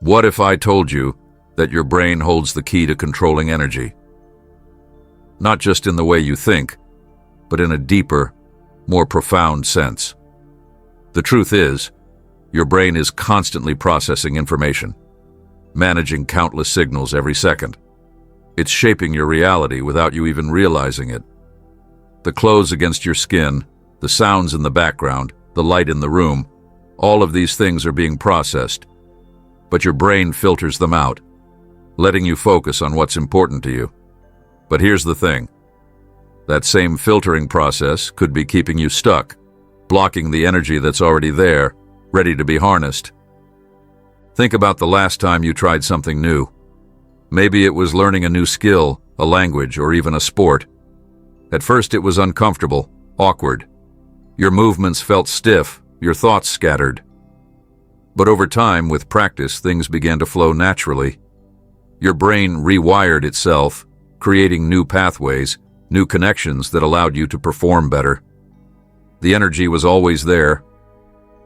What if I told you that your brain holds the key to controlling energy? Not just in the way you think, but in a deeper, more profound sense. The truth is, your brain is constantly processing information, managing countless signals every second. It's shaping your reality without you even realizing it. The clothes against your skin, the sounds in the background, the light in the room, all of these things are being processed, but your brain filters them out, letting you focus on what's important to you. But here's the thing. That same filtering process could be keeping you stuck, blocking the energy that's already there, ready to be harnessed. Think about the last time you tried something new. Maybe it was learning a new skill, a language, or even a sport. At first it was uncomfortable, awkward. Your movements felt stiff, your thoughts scattered. But over time, with practice, things began to flow naturally. Your brain rewired itself, creating new pathways, new connections that allowed you to perform better. The energy was always there,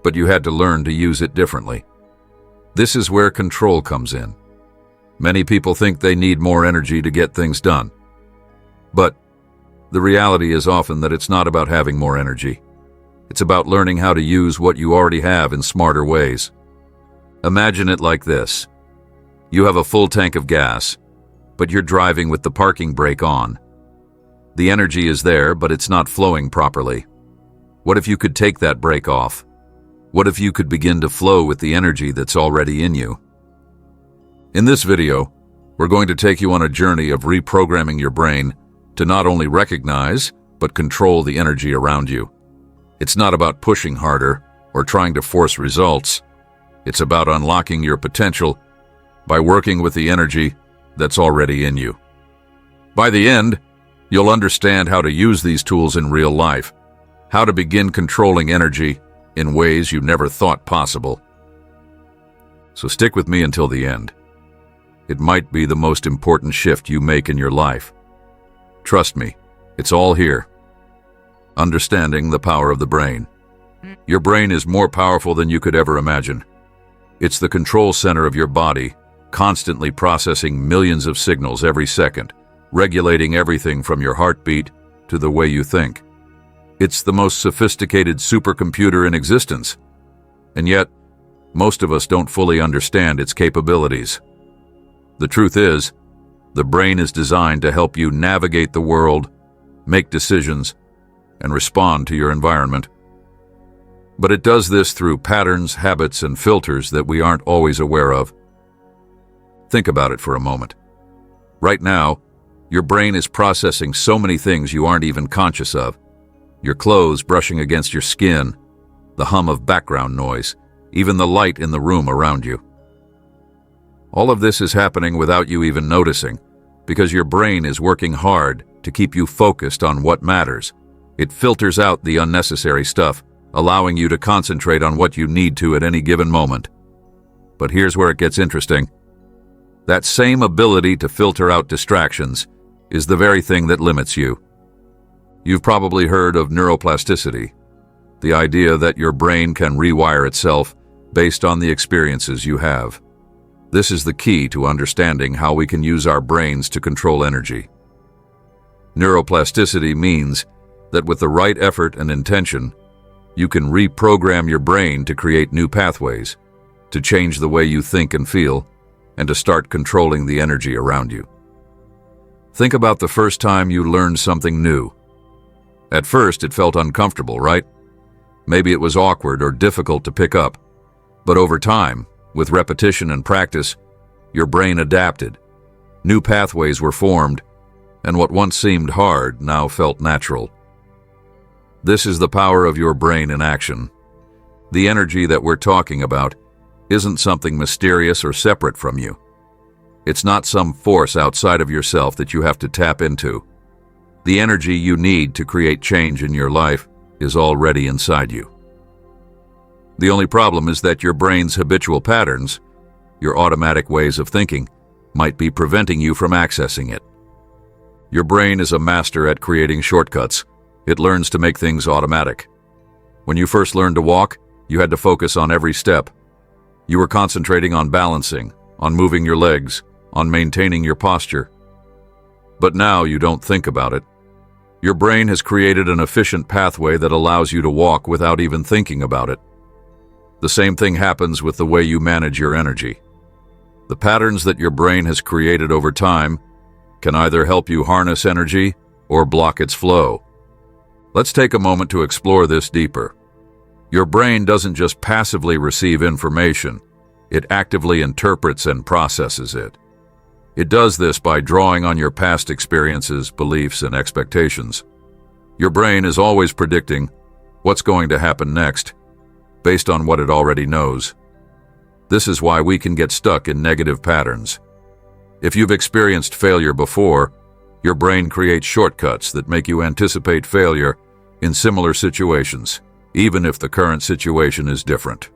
but you had to learn to use it differently. This is where control comes in. Many people think they need more energy to get things done. But the reality is often that it's not about having more energy. It's about learning how to use what you already have in smarter ways. Imagine it like this. You have a full tank of gas, but you're driving with the parking brake on. The energy is there, but it's not flowing properly. What if you could take that brake off? What if you could begin to flow with the energy that's already in you? In this video, we're going to take you on a journey of reprogramming your brain to not only recognize, but control the energy around you. It's not about pushing harder or trying to force results. It's about unlocking your potential by working with the energy that's already in you. By the end, you'll understand how to use these tools in real life, how to begin controlling energy in ways you never thought possible. So stick with me until the end. It might be the most important shift you make in your life. Trust me, it's all here. Understanding the power of the brain. Your brain is more powerful than you could ever imagine. It's the control center of your body, constantly processing millions of signals every second, regulating everything from your heartbeat to the way you think. It's the most sophisticated supercomputer in existence, and yet, most of us don't fully understand its capabilities. The truth is, the brain is designed to help you navigate the world, make decisions, and respond to your environment. But it does this through patterns, habits, and filters that we aren't always aware of. Think about it for a moment. Right now, your brain is processing so many things you aren't even conscious of. Your clothes brushing against your skin, the hum of background noise, even the light in the room around you. All of this is happening without you even noticing, because your brain is working hard to keep you focused on what matters. It filters out the unnecessary stuff, allowing you to concentrate on what you need to at any given moment. But here's where it gets interesting. That same ability to filter out distractions is the very thing that limits you. You've probably heard of neuroplasticity, the idea that your brain can rewire itself based on the experiences you have. This is the key to understanding how we can use our brains to control energy. Neuroplasticity means that with the right effort and intention, you can reprogram your brain to create new pathways, to change the way you think and feel, and to start controlling the energy around you. Think about the first time you learned something new. At first, it felt uncomfortable, right? Maybe it was awkward or difficult to pick up. But over time, with repetition and practice, your brain adapted. New pathways were formed, and what once seemed hard now felt natural. This is the power of your brain in action. The energy that we're talking about isn't something mysterious or separate from you. It's not some force outside of yourself that you have to tap into. The energy you need to create change in your life is already inside you. The only problem is that your brain's habitual patterns, your automatic ways of thinking, might be preventing you from accessing it. Your brain is a master at creating shortcuts. It learns to make things automatic. When you first learned to walk, you had to focus on every step. You were concentrating on balancing, on moving your legs, on maintaining your posture. But now you don't think about it. Your brain has created an efficient pathway that allows you to walk without even thinking about it. The same thing happens with the way you manage your energy. The patterns that your brain has created over time can either help you harness energy or block its flow. Let's take a moment to explore this deeper. Your brain doesn't just passively receive information, it actively interprets and processes it. It does this by drawing on your past experiences, beliefs, and expectations. Your brain is always predicting what's going to happen next, based on what it already knows. This is why we can get stuck in negative patterns. If you've experienced failure before, your brain creates shortcuts that make you anticipate failure in similar situations, even if the current situation is different.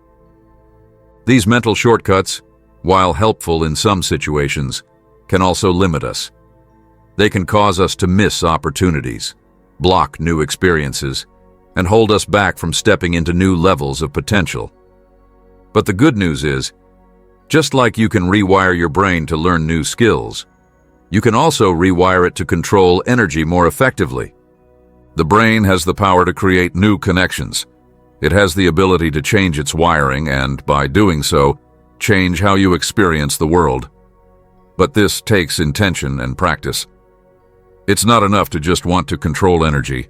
These mental shortcuts, while helpful in some situations, can also limit us. They can cause us to miss opportunities, block new experiences, and hold us back from stepping into new levels of potential. But the good news is, just like you can rewire your brain to learn new skills, you can also rewire it to control energy more effectively. The brain has the power to create new connections. It has the ability to change its wiring and, by doing so, change how you experience the world. But this takes intention and practice. It's not enough to just want to control energy.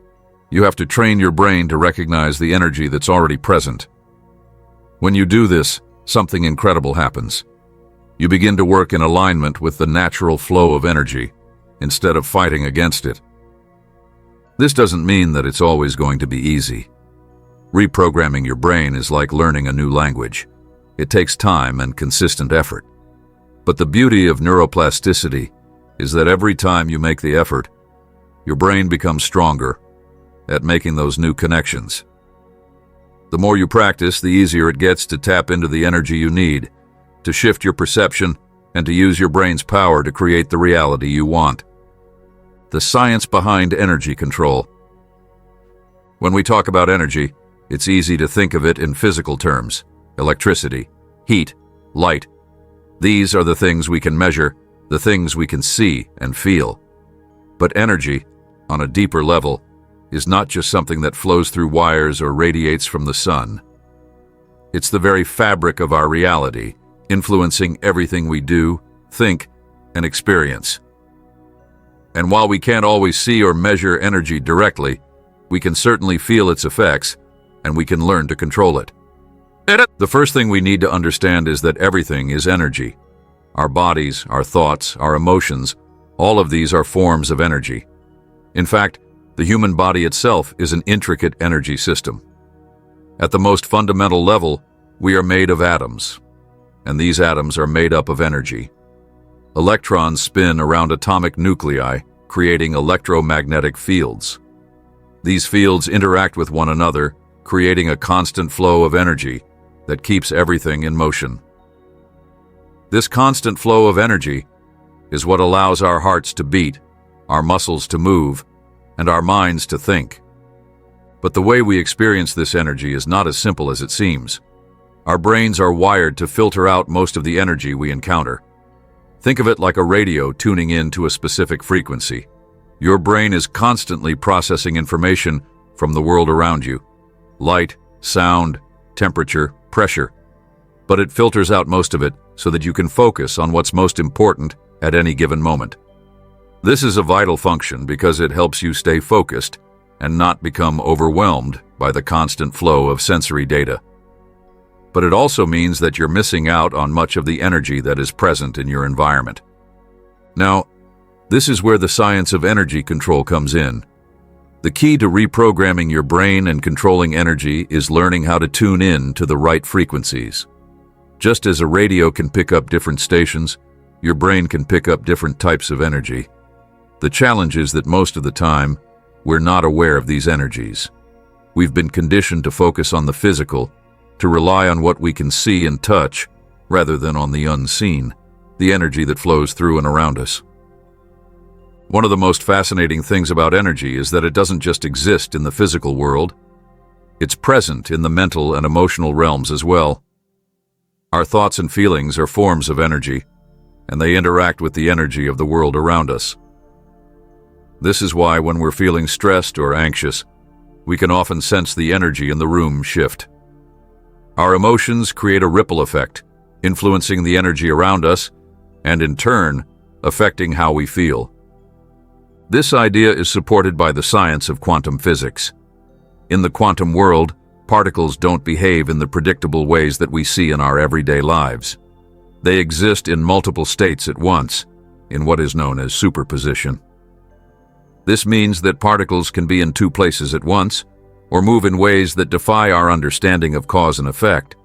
You have to train your brain to recognize the energy that's already present. When you do this, something incredible happens. You begin to work in alignment with the natural flow of energy, instead of fighting against it. This doesn't mean that it's always going to be easy. Reprogramming your brain is like learning a new language. It takes time and consistent effort. But the beauty of neuroplasticity is that every time you make the effort, your brain becomes stronger at making those new connections. The more you practice, the easier it gets to tap into the energy you need, to shift your perception, and to use your brain's power to create the reality you want. The science behind energy control. When we talk about energy, it's easy to think of it in physical terms: electricity, heat, light. These are the things we can measure, the things we can see and feel. But energy, on a deeper level, is not just something that flows through wires or radiates from the sun. It's the very fabric of our reality, influencing everything we do, think, and experience. And while we can't always see or measure energy directly, we can certainly feel its effects, and we can learn to control it. The first thing we need to understand is that everything is energy. Our bodies, our thoughts, our emotions, all of these are forms of energy. In fact, the human body itself is an intricate energy system. At the most fundamental level, we are made of atoms, and these atoms are made up of energy. Electrons spin around atomic nuclei, creating electromagnetic fields. These fields interact with one another, creating a constant flow of energy that keeps everything in motion. This constant flow of energy is what allows our hearts to beat, our muscles to move, and our minds to think. But the way we experience this energy is not as simple as it seems. Our brains are wired to filter out most of the energy we encounter. Think of it like a radio tuning in to a specific frequency. Your brain is constantly processing information from the world around you: light, sound, temperature, pressure. But it filters out most of it so that you can focus on what's most important at any given moment. This is a vital function because it helps you stay focused and not become overwhelmed by the constant flow of sensory data. But it also means that you're missing out on much of the energy that is present in your environment. Now, this is where the science of energy control comes in. The key to reprogramming your brain and controlling energy is learning how to tune in to the right frequencies. Just as a radio can pick up different stations, your brain can pick up different types of energy. The challenge is that most of the time, we're not aware of these energies. We've been conditioned to focus on the physical, to rely on what we can see and touch, rather than on the unseen, the energy that flows through and around us. One of the most fascinating things about energy is that it doesn't just exist in the physical world. It's present in the mental and emotional realms as well. Our thoughts and feelings are forms of energy, and they interact with the energy of the world around us. This is why when we're feeling stressed or anxious, we can often sense the energy in the room shift. Our emotions create a ripple effect, influencing the energy around us, and in turn, affecting how we feel. This idea is supported by the science of quantum physics. In the quantum world, particles don't behave in the predictable ways that we see in our everyday lives. They exist in multiple states at once, in what is known as superposition. This means that particles can be in two places at once, or move in ways that defy our understanding of cause and effect.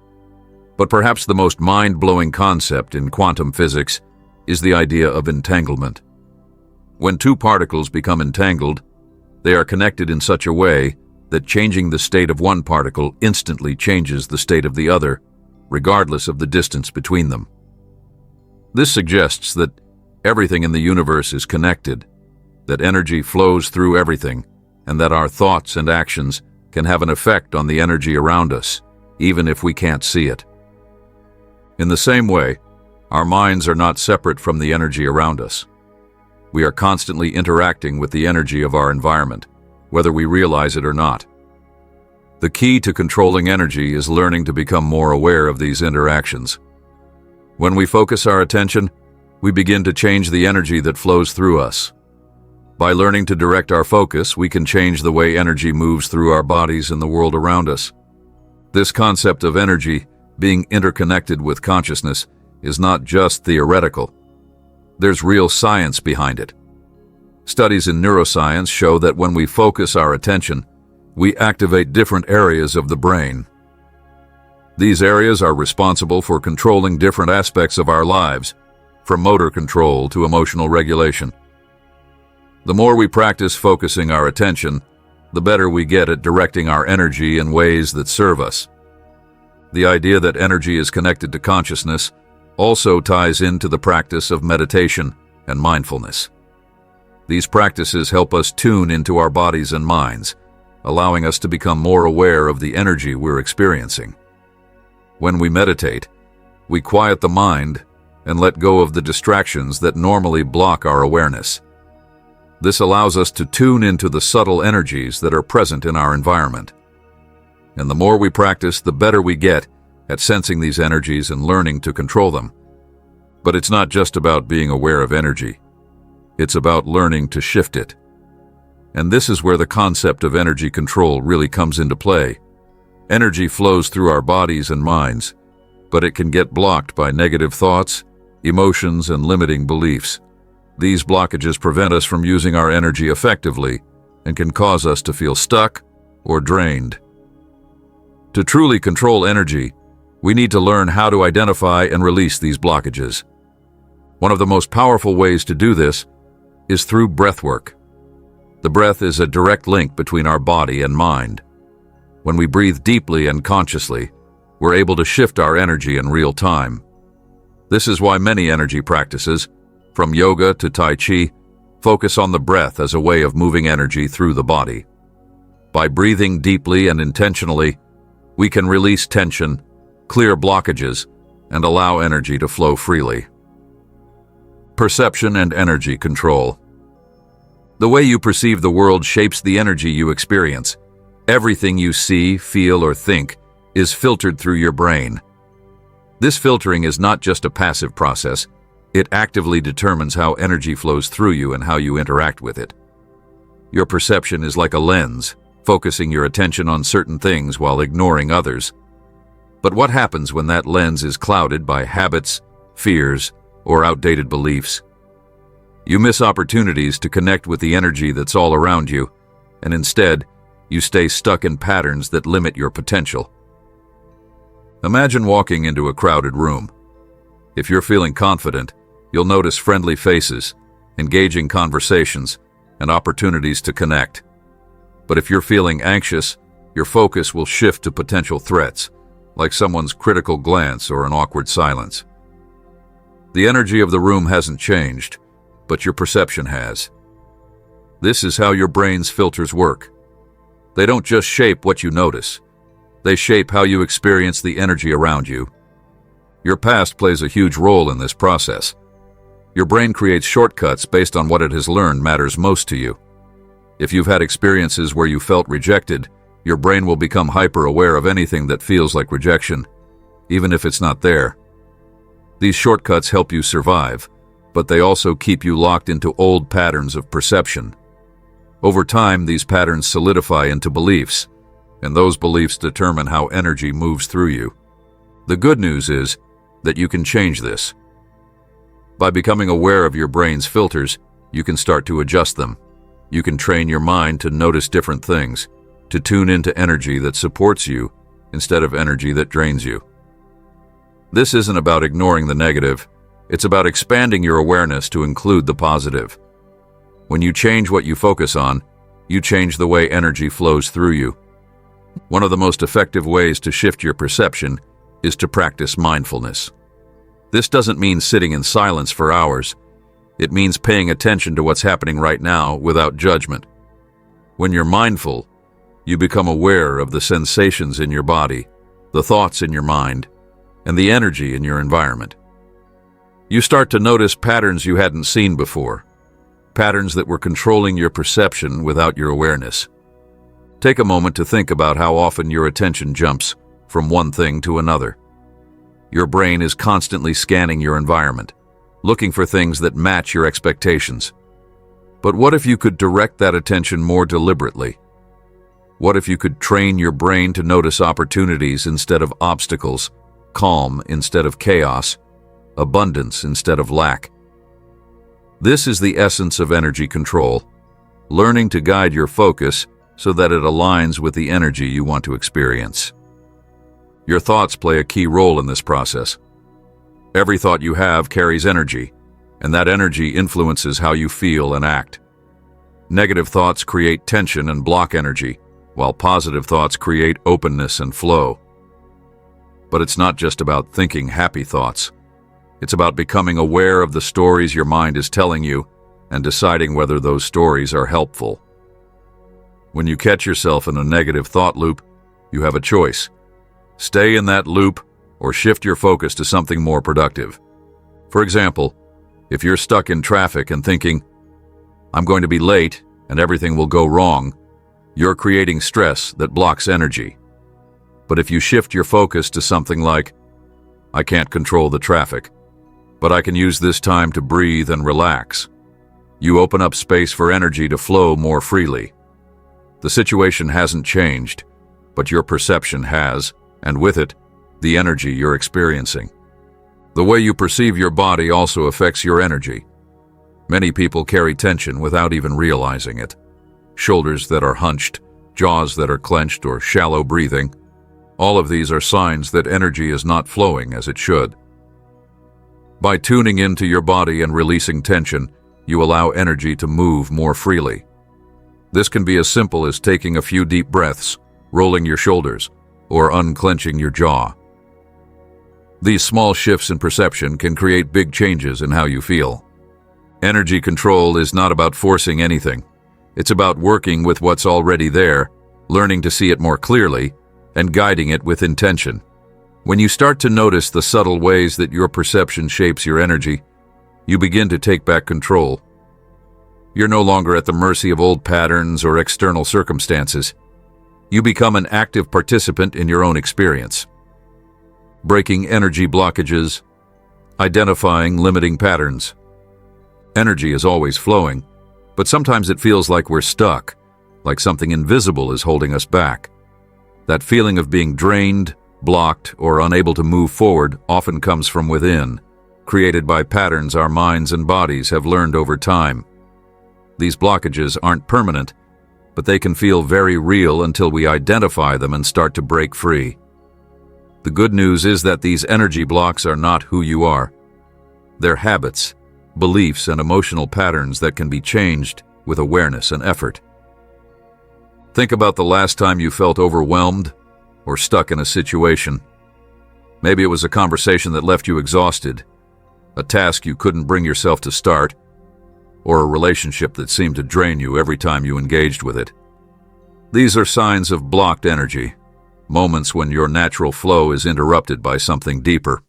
But perhaps the most mind-blowing concept in quantum physics is the idea of entanglement. When two particles become entangled, they are connected in such a way that changing the state of one particle instantly changes the state of the other, regardless of the distance between them. This suggests that everything in the universe is connected, that energy flows through everything, and that our thoughts and actions can have an effect on the energy around us, even if we can't see it. In the same way, our minds are not separate from the energy around us. We are constantly interacting with the energy of our environment, whether we realize it or not. The key to controlling energy is learning to become more aware of these interactions. When we focus our attention, we begin to change the energy that flows through us. By learning to direct our focus, we can change the way energy moves through our bodies and the world around us. This concept of energy being interconnected with consciousness is not just theoretical. There's real science behind it. Studies in neuroscience show that when we focus our attention, we activate different areas of the brain. These areas are responsible for controlling different aspects of our lives, from motor control to emotional regulation. The more we practice focusing our attention, the better we get at directing our energy in ways that serve us. The idea that energy is connected to consciousness also ties into the practice of meditation and mindfulness. These practices help us tune into our bodies and minds, allowing us to become more aware of the energy we're experiencing. When we meditate, we quiet the mind and let go of the distractions that normally block our awareness. This allows us to tune into the subtle energies that are present in our environment. And the more we practice, the better we get at sensing these energies and learning to control them. But it's not just about being aware of energy. It's about learning to shift it. And this is where the concept of energy control really comes into play. Energy flows through our bodies and minds, but it can get blocked by negative thoughts, emotions, and limiting beliefs. These blockages prevent us from using our energy effectively and can cause us to feel stuck or drained. To truly control energy, we need to learn how to identify and release these blockages. One of the most powerful ways to do this is through breath work. The breath is a direct link between our body and mind. When we breathe deeply and consciously, we're able to shift our energy in real time. This is why many energy practices, from yoga to Tai Chi, focus on the breath as a way of moving energy through the body. By breathing deeply and intentionally, we can release tension, clear blockages, and allow energy to flow freely. Perception and energy control. The way you perceive the world shapes the energy you experience. Everything you see, feel, or think is filtered through your brain. This filtering is not just a passive process. It actively determines how energy flows through you and how you interact with it. Your perception is like a lens, focusing your attention on certain things while ignoring others. But what happens when that lens is clouded by habits, fears, or outdated beliefs? You miss opportunities to connect with the energy that's all around you, and instead, you stay stuck in patterns that limit your potential. Imagine walking into a crowded room. If you're feeling confident, you'll notice friendly faces, engaging conversations, and opportunities to connect. But if you're feeling anxious, your focus will shift to potential threats, like someone's critical glance or an awkward silence. The energy of the room hasn't changed, but your perception has. This is how your brain's filters work. They don't just shape what you notice. They shape how you experience the energy around you. Your past plays a huge role in this process. Your brain creates shortcuts based on what it has learned matters most to you. If you've had experiences where you felt rejected, your brain will become hyper-aware of anything that feels like rejection, even if it's not there. These shortcuts help you survive, but they also keep you locked into old patterns of perception. Over time, these patterns solidify into beliefs, and those beliefs determine how energy moves through you. The good news is that you can change this. By becoming aware of your brain's filters, you can start to adjust them. You can train your mind to notice different things, to tune into energy that supports you instead of energy that drains you. This isn't about ignoring the negative, it's about expanding your awareness to include the positive. When you change what you focus on, you change the way energy flows through you. One of the most effective ways to shift your perception is to practice mindfulness. This doesn't mean sitting in silence for hours. It means paying attention to what's happening right now without judgment. When you're mindful, you become aware of the sensations in your body, the thoughts in your mind, and the energy in your environment. You start to notice patterns you hadn't seen before, patterns that were controlling your perception without your awareness. Take a moment to think about how often your attention jumps from one thing to another. Your brain is constantly scanning your environment, looking for things that match your expectations. But what if you could direct that attention more deliberately? What if you could train your brain to notice opportunities instead of obstacles, calm instead of chaos, abundance instead of lack? This is the essence of energy control, learning to guide your focus so that it aligns with the energy you want to experience. Your thoughts play a key role in this process. Every thought you have carries energy, and that energy influences how you feel and act. Negative thoughts create tension and block energy, while positive thoughts create openness and flow. But it's not just about thinking happy thoughts. It's about becoming aware of the stories your mind is telling you and deciding whether those stories are helpful. When you catch yourself in a negative thought loop, you have a choice. Stay in that loop or shift your focus to something more productive. For example, if you're stuck in traffic and thinking, "I'm going to be late and everything will go wrong," you're creating stress that blocks energy. But if you shift your focus to something like, "I can't control the traffic, but I can use this time to breathe and relax," you open up space for energy to flow more freely. The situation hasn't changed, but your perception has, and with it, the energy you're experiencing. The way you perceive your body also affects your energy. Many people carry tension without even realizing it. Shoulders that are hunched, jaws that are clenched, or shallow breathing. All of these are signs that energy is not flowing as it should. By tuning into your body and releasing tension, you allow energy to move more freely. This can be as simple as taking a few deep breaths, rolling your shoulders, or unclenching your jaw. These small shifts in perception can create big changes in how you feel. Energy control is not about forcing anything. It's about working with what's already there, learning to see it more clearly, and guiding it with intention. When you start to notice the subtle ways that your perception shapes your energy, you begin to take back control. You're no longer at the mercy of old patterns or external circumstances. You become an active participant in your own experience. Breaking energy blockages, identifying limiting patterns. Energy is always flowing, but sometimes it feels like we're stuck, like something invisible is holding us back. That feeling of being drained, blocked, or unable to move forward often comes from within, created by patterns our minds and bodies have learned over time. These blockages aren't permanent, but they can feel very real until we identify them and start to break free. The good news is that these energy blocks are not who you are. They're habits, beliefs, and emotional patterns that can be changed with awareness and effort. Think about the last time you felt overwhelmed or stuck in a situation. Maybe it was a conversation that left you exhausted, a task you couldn't bring yourself to start, or a relationship that seemed to drain you every time you engaged with it. These are signs of blocked energy, moments when your natural flow is interrupted by something deeper.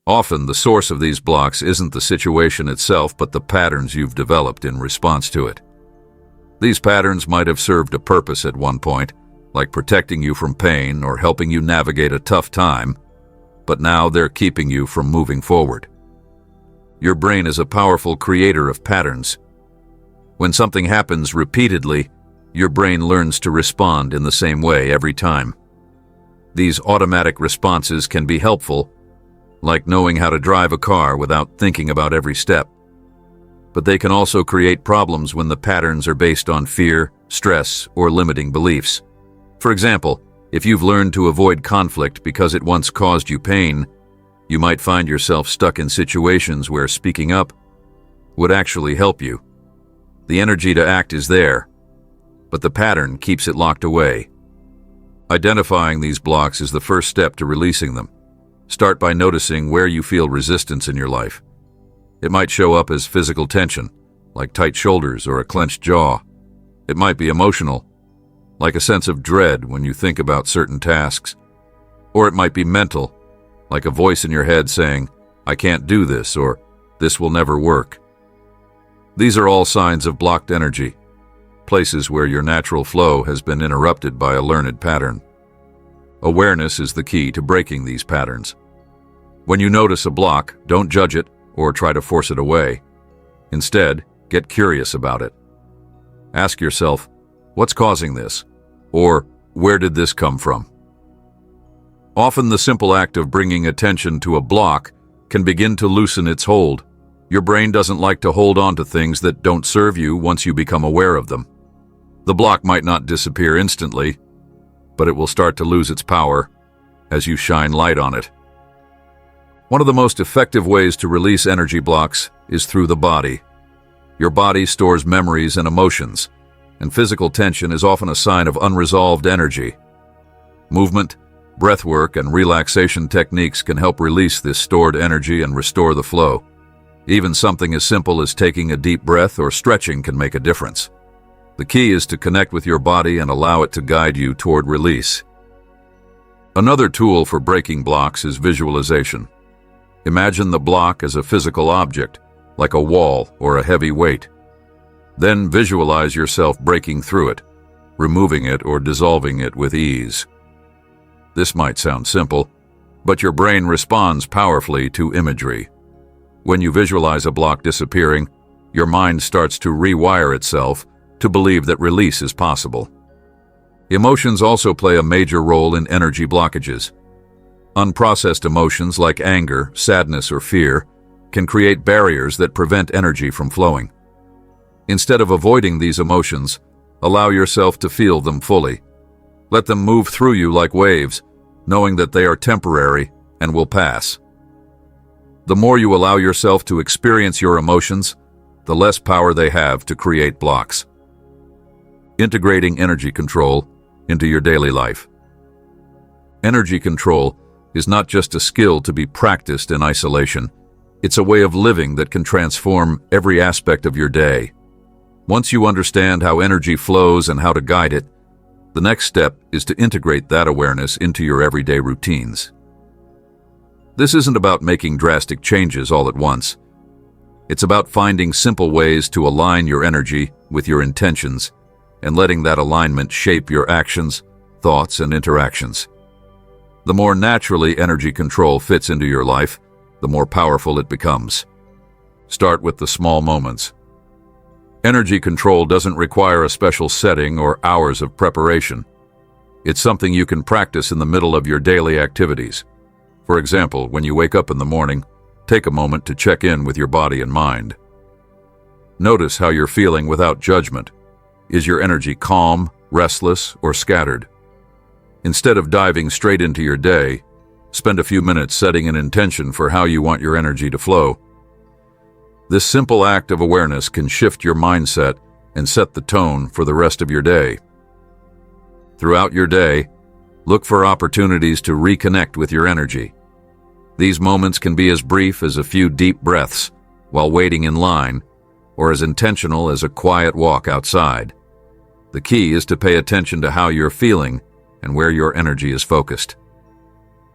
Often, the source of these blocks isn't the situation itself, but the patterns you've developed in response to it. These patterns might have served a purpose at one point, like protecting you from pain or helping you navigate a tough time, but now they're keeping you from moving forward. Your brain is a powerful creator of patterns. When something happens repeatedly, your brain learns to respond in the same way every time. These automatic responses can be helpful, like knowing how to drive a car without thinking about every step. But they can also create problems when the patterns are based on fear, stress, or limiting beliefs. For example, if you've learned to avoid conflict because it once caused you pain, you might find yourself stuck in situations where speaking up would actually help you. The energy to act is there, but the pattern keeps it locked away. Identifying these blocks is the first step to releasing them. Start by noticing where you feel resistance in your life. It might show up as physical tension, like tight shoulders or a clenched jaw. It might be emotional, like a sense of dread when you think about certain tasks. Or it might be mental, like a voice in your head saying, "I can't do this," or "this will never work." These are all signs of blocked energy, places where your natural flow has been interrupted by a learned pattern. Awareness is the key to breaking these patterns. When you notice a block, don't judge it or try to force it away. Instead, get curious about it. Ask yourself, what's causing this? Or where did this come from? Often the simple act of bringing attention to a block can begin to loosen its hold. Your brain doesn't like to hold on to things that don't serve you once you become aware of them. The block might not disappear instantly, but it will start to lose its power as you shine light on it. One of the most effective ways to release energy blocks is through the body. Your body stores memories and emotions, and physical tension is often a sign of unresolved energy. Movement, breathwork, and relaxation techniques can help release this stored energy and restore the flow. Even something as simple as taking a deep breath or stretching can make a difference. The key is to connect with your body and allow it to guide you toward release. Another tool for breaking blocks is visualization. Imagine the block as a physical object, like a wall or a heavy weight. Then visualize yourself breaking through it, removing it or dissolving it with ease. This might sound simple, but your brain responds powerfully to imagery. When you visualize a block disappearing, your mind starts to rewire itself to believe that release is possible. Emotions also play a major role in energy blockages. Unprocessed emotions like anger, sadness, or fear can create barriers that prevent energy from flowing. Instead of avoiding these emotions, allow yourself to feel them fully. Let them move through you like waves, knowing that they are temporary and will pass. The more you allow yourself to experience your emotions, the less power they have to create blocks. Integrating energy control into your daily life. Energy control is not just a skill to be practiced in isolation. It's a way of living that can transform every aspect of your day. Once you understand how energy flows and how to guide it, the next step is to integrate that awareness into your everyday routines. This isn't about making drastic changes all at once. It's about finding simple ways to align your energy with your intentions and letting that alignment shape your actions, thoughts, and interactions. The more naturally energy control fits into your life, the more powerful it becomes. Start with the small moments. Energy control doesn't require a special setting or hours of preparation. It's something you can practice in the middle of your daily activities. For example, when you wake up in the morning, take a moment to check in with your body and mind. Notice how you're feeling without judgment. Is your energy calm, restless, or scattered? Instead of diving straight into your day, spend a few minutes setting an intention for how you want your energy to flow. This simple act of awareness can shift your mindset and set the tone for the rest of your day. Throughout your day, look for opportunities to reconnect with your energy. These moments can be as brief as a few deep breaths while waiting in line, or as intentional as a quiet walk outside. The key is to pay attention to how you're feeling and where your energy is focused.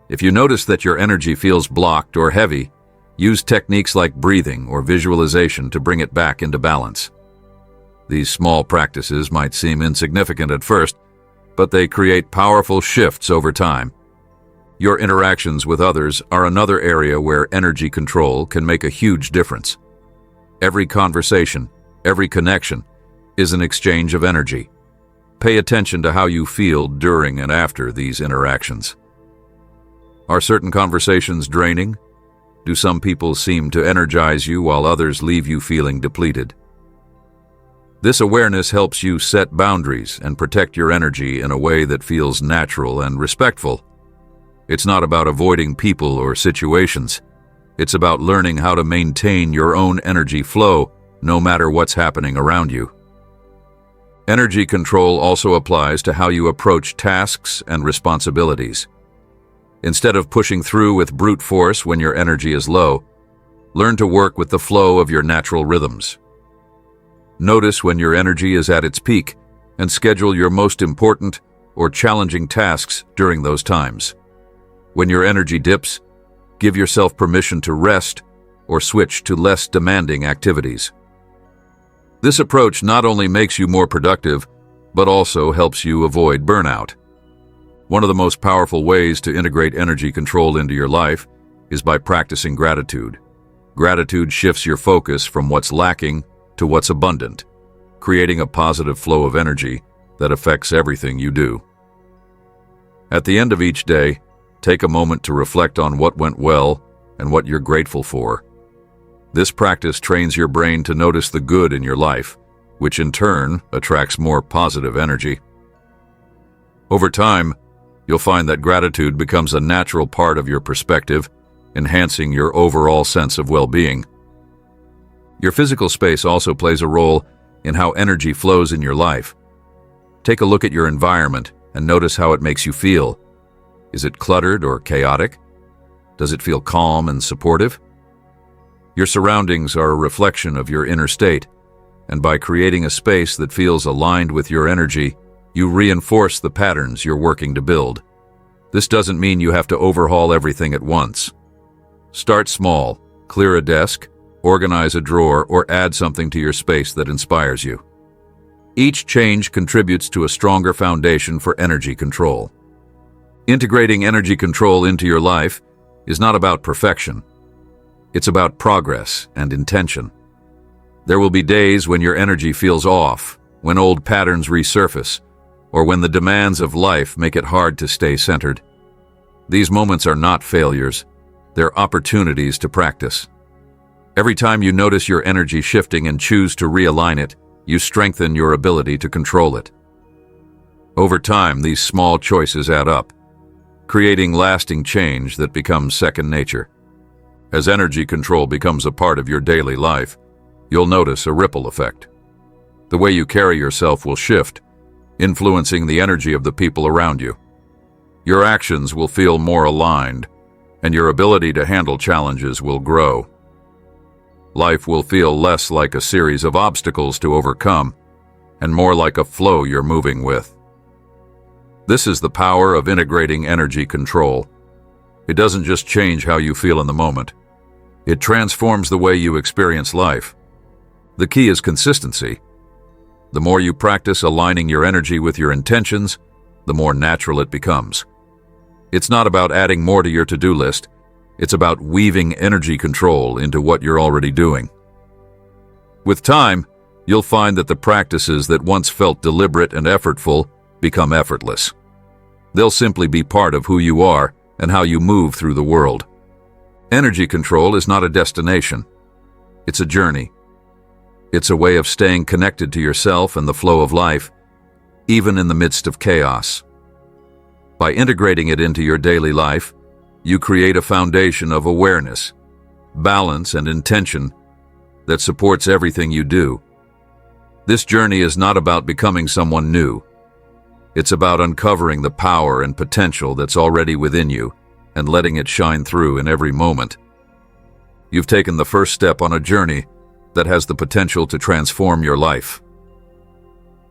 If you notice that your energy feels blocked or heavy, use techniques like breathing or visualization to bring it back into balance. These small practices might seem insignificant at first, but they create powerful shifts over time. Your interactions with others are another area where energy control can make a huge difference. Every conversation, every connection, is an exchange of energy. Pay attention to how you feel during and after these interactions. Are certain conversations draining? Do some people seem to energize you while others leave you feeling depleted? This awareness helps you set boundaries and protect your energy in a way that feels natural and respectful. It's not about avoiding people or situations. It's about learning how to maintain your own energy flow no matter what's happening around you. Energy control also applies to how you approach tasks and responsibilities. Instead of pushing through with brute force when your energy is low, learn to work with the flow of your natural rhythms. Notice when your energy is at its peak and schedule your most important or challenging tasks during those times. When your energy dips, give yourself permission to rest or switch to less demanding activities. This approach not only makes you more productive, but also helps you avoid burnout. One of the most powerful ways to integrate energy control into your life is by practicing gratitude. Gratitude shifts your focus from what's lacking to what's abundant, creating a positive flow of energy that affects everything you do. At the end of each day, take a moment to reflect on what went well and what you're grateful for. This practice trains your brain to notice the good in your life, which in turn attracts more positive energy. Over time, you'll find that gratitude becomes a natural part of your perspective, enhancing your overall sense of well-being. Your physical space also plays a role in how energy flows in your life. Take a look at your environment and notice how it makes you feel. Is it cluttered or chaotic? Does it feel calm and supportive? Your surroundings are a reflection of your inner state, and by creating a space that feels aligned with your energy, you reinforce the patterns you're working to build. This doesn't mean you have to overhaul everything at once. Start small, clear a desk, organize a drawer, or add something to your space that inspires you. Each change contributes to a stronger foundation for energy control. Integrating energy control into your life is not about perfection. It's about progress and intention. There will be days when your energy feels off, when old patterns resurface, or when the demands of life make it hard to stay centered. These moments are not failures. They're opportunities to practice. Every time you notice your energy shifting and choose to realign it, you strengthen your ability to control it. Over time, these small choices add up, creating lasting change that becomes second nature. As energy control becomes a part of your daily life, you'll notice a ripple effect. The way you carry yourself will shift, influencing the energy of the people around you. Your actions will feel more aligned, and your ability to handle challenges will grow. Life will feel less like a series of obstacles to overcome, and more like a flow you're moving with. This is the power of integrating energy control. It doesn't just change how you feel in the moment. It transforms the way you experience life. The key is consistency. The more you practice aligning your energy with your intentions, the more natural it becomes. It's not about adding more to your to-do list. It's about weaving energy control into what you're already doing. With time, you'll find that the practices that once felt deliberate and effortful become effortless. They'll simply be part of who you are and how you move through the world. Energy control is not a destination. It's a journey. It's a way of staying connected to yourself and the flow of life, even in the midst of chaos. By integrating it into your daily life, you create a foundation of awareness, balance, and intention that supports everything you do. This journey is not about becoming someone new. It's about uncovering the power and potential that's already within you and letting it shine through in every moment. You've taken the first step on a journey that has the potential to transform your life.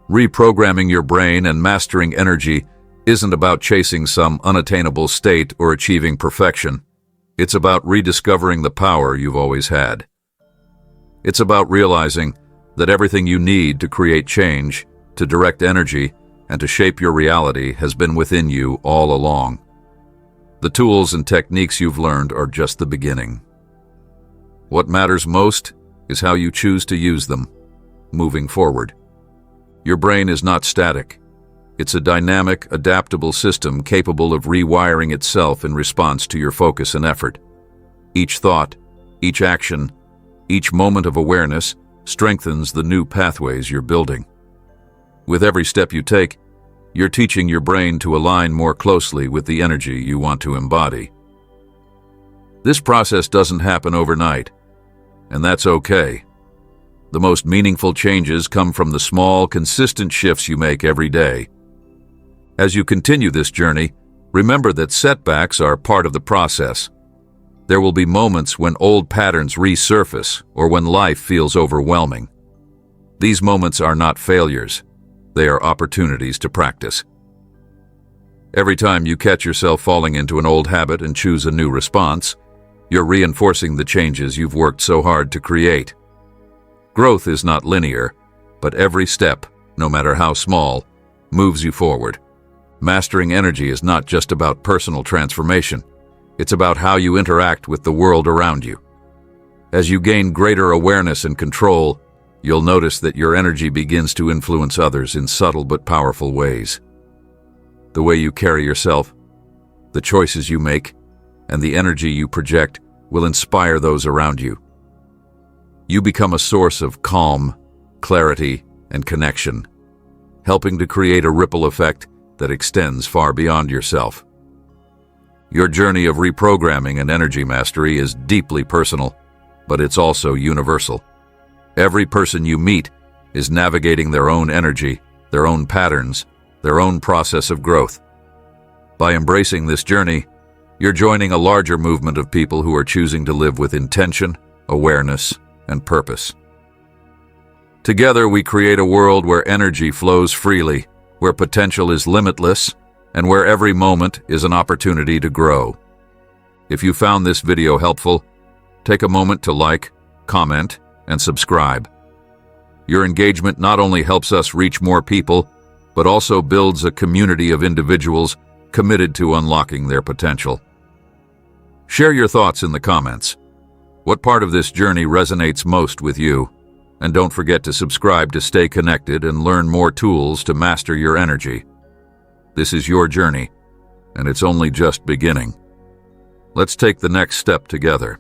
Reprogramming your brain and mastering energy isn't about chasing some unattainable state or achieving perfection. It's about rediscovering the power you've always had. It's about realizing that everything you need to create change, to direct energy, and to shape your reality has been within you all along. The tools and techniques you've learned are just the beginning. What matters most is how you choose to use them, moving forward. Your brain is not static. It's a dynamic, adaptable system capable of rewiring itself in response to your focus and effort. Each thought, each action, each moment of awareness strengthens the new pathways you're building. With every step you take, you're teaching your brain to align more closely with the energy you want to embody. This process doesn't happen overnight, and that's okay. The most meaningful changes come from the small, consistent shifts you make every day. As you continue this journey, remember that setbacks are part of the process. There will be moments when old patterns resurface or when life feels overwhelming. These moments are not failures. They are opportunities to practice. Every time you catch yourself falling into an old habit and choose a new response, you're reinforcing the changes you've worked so hard to create. Growth is not linear, but every step, no matter how small, moves you forward. Mastering energy is not just about personal transformation. It's about how you interact with the world around you. As you gain greater awareness and control, you'll notice that your energy begins to influence others in subtle but powerful ways. The way you carry yourself, the choices you make, and the energy you project will inspire those around you. You become a source of calm, clarity, and connection, helping to create a ripple effect that extends far beyond yourself. Your journey of reprogramming and energy mastery is deeply personal, but it's also universal. Every person you meet is navigating their own energy, their own patterns, their own process of growth. By embracing this journey, you're joining a larger movement of people who are choosing to live with intention, awareness, and purpose. Together, we create a world where energy flows freely, where potential is limitless, and where every moment is an opportunity to grow. If you found this video helpful, take a moment to like, comment, and subscribe. Your engagement not only helps us reach more people, but also builds a community of individuals committed to unlocking their potential. Share your thoughts in the comments. What part of this journey resonates most with you? And don't forget to subscribe to stay connected and learn more tools to master your energy. This is your journey, and it's only just beginning. Let's take the next step together.